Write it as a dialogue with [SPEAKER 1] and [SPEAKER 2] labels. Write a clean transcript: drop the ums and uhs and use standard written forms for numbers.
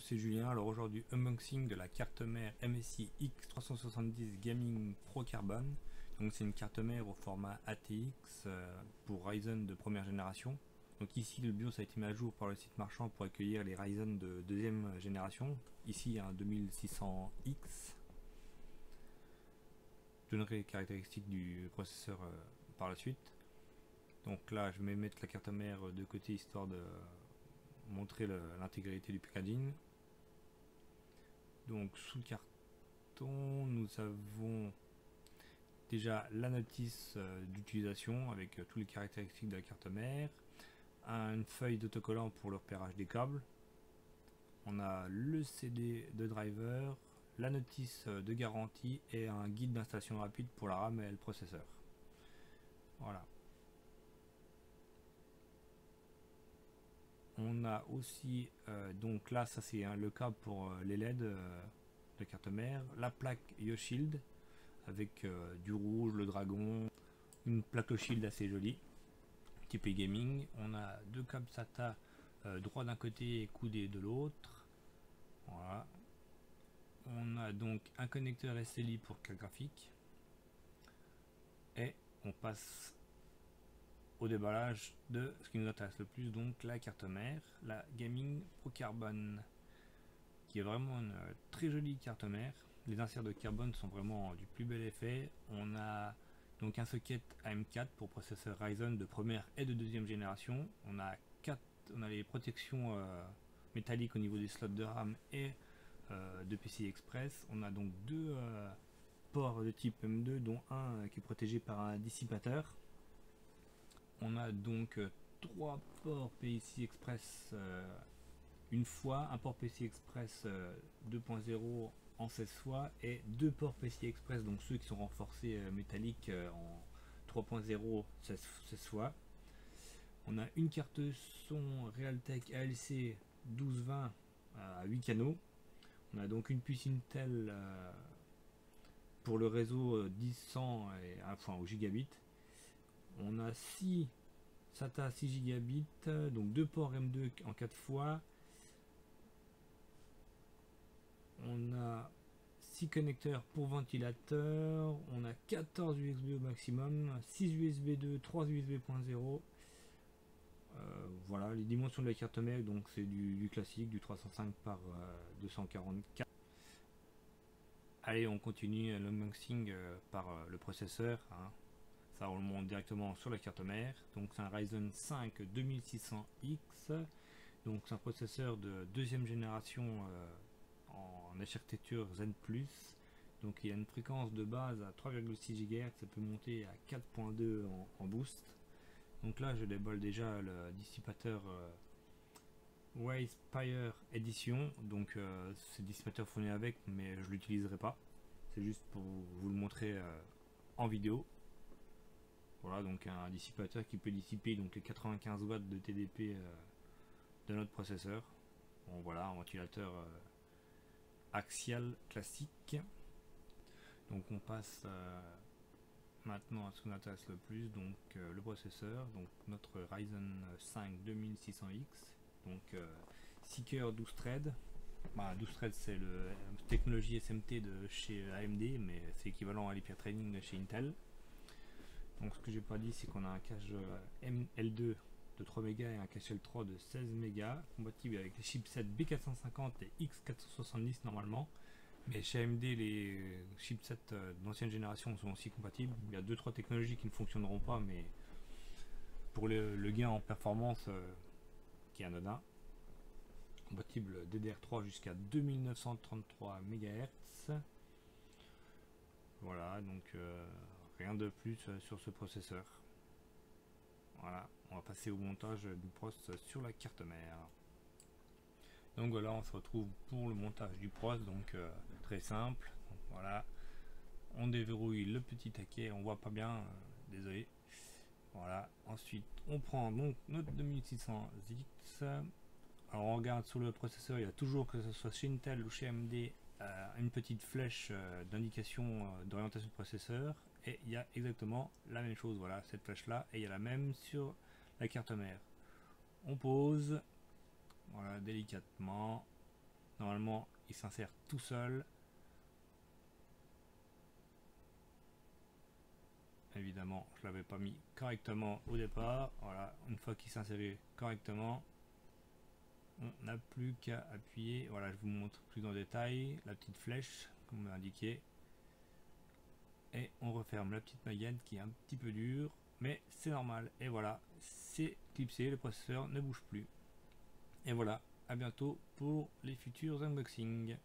[SPEAKER 1] c'est Julien. Alors aujourd'hui, unboxing de la carte mère MSI X370 Gaming Pro Carbon. Donc c'est une carte mère au format ATX pour Ryzen de première génération. Donc ici le BIOS a été mis à jour par le site marchand pour accueillir les Ryzen de deuxième génération. Ici il y a un 2600X. Je donnerai les caractéristiques du processeur par la suite. Donc là je vais mettre la carte mère de côté histoire de montrer l'intégrité du packaging. Donc sous le carton nous avons déjà la notice d'utilisation avec tous les caractéristiques de la carte mère, une feuille d'autocollant pour le repérage des câbles, on a le CD de driver, la notice de garantie et un guide d'installation rapide pour la RAM et le processeur. Voilà. On a aussi, donc là ça c'est le câble pour les LED de carte mère, la plaque YoShield avec du rouge, le dragon, une plaque YoShield assez jolie, type gaming. On a deux câbles SATA droit d'un côté et coudé de l'autre. Voilà. On a donc un connecteur SLI pour carte graphique. Et on passe au déballage de ce qui nous intéresse le plus, donc la carte mère, la Gaming Pro Carbon, qui est vraiment une très jolie carte mère. Les inserts de carbone sont vraiment du plus bel effet. On a donc un socket AM4 pour processeur Ryzen de première et de deuxième génération. On a les protections métalliques au niveau des slots de RAM et de PCI Express. On a donc deux ports de type M2, dont un qui est protégé par un dissipateur. On a donc trois ports PCI Express une fois, un port PCI Express 2.0 en 16 fois et deux ports PCI Express, donc ceux qui sont renforcés métalliques en 3.0 16 fois. On a une carte son Realtek ALC 1220 à 8 canaux. On a donc une puce Intel pour le réseau 10-100 et au gigabit. On a 6 SATA 6 gigabits, donc deux ports M2 en 4 fois. On a 6 connecteurs pour ventilateur, on a 14 USB au maximum, 6 USB 2, 3 USB 0.0. Voilà les dimensions de la carte mère, donc c'est du classique, du 305 par 244. Allez, on continue l'unboxing par le processeur, hein. Ça remonte directement sur la carte mère. Donc c'est un Ryzen 5 2600X, donc c'est un processeur de deuxième génération en architecture Zen+. Donc il y a une fréquence de base à 3,6 GHz, ça peut monter à 4.2 en boost. Donc là je déballe déjà le dissipateur Wayspire Edition. Donc c'est le dissipateur fourni avec, mais je l'utiliserai pas, c'est juste pour vous le montrer en vidéo. Voilà, donc un dissipateur qui peut dissiper donc les 95 watts de TDP de notre processeur. Bon voilà, un ventilateur axial classique. Donc on passe maintenant à ce qui nous intéresse le plus, donc le processeur, donc notre Ryzen 5 2600X, donc 6 cœurs 12 threads. 12 threads c'est le technologie SMT de chez AMD, mais c'est équivalent à l'Hyper Training de chez Intel. Donc ce que j'ai pas dit, c'est qu'on a un cache L2 de 3 Mb et un cache L3 de 16 Mb, compatible avec les chipsets B450 et X470 normalement. Mais chez AMD, les chipsets d'ancienne génération sont aussi compatibles. Il y a 2-3 technologies qui ne fonctionneront pas, mais pour le gain en performance qui est anodin. Compatible DDR3 jusqu'à 2933 MHz. Voilà, donc rien de plus sur ce processeur. Voilà, on va passer au montage du processeur sur la carte mère. Donc voilà, on se retrouve pour le montage du pros, donc très simple. Donc, voilà, on déverrouille le petit taquet, on voit pas bien, désolé. Voilà, ensuite on prend donc notre 2600X. Alors on regarde sur le processeur, il y a toujours, que ce soit chez Intel ou chez AMD, une petite flèche d'indication d'orientation de processeur, et il y a exactement la même chose, voilà, cette flèche là, et il y a la même sur la carte mère. On pose, voilà, délicatement, Normalement il s'insère tout seul. Évidemment je l'avais pas mis correctement au départ. Voilà, une fois qu'il s'insère correctement, on n'a plus qu'à appuyer. Voilà, je vous montre plus en détail la petite flèche comme on m'a indiqué. Et on referme la petite maillette qui est un petit peu dure, mais c'est normal. Et voilà, c'est clipsé, le processeur ne bouge plus. Et voilà, à bientôt pour les futurs unboxings.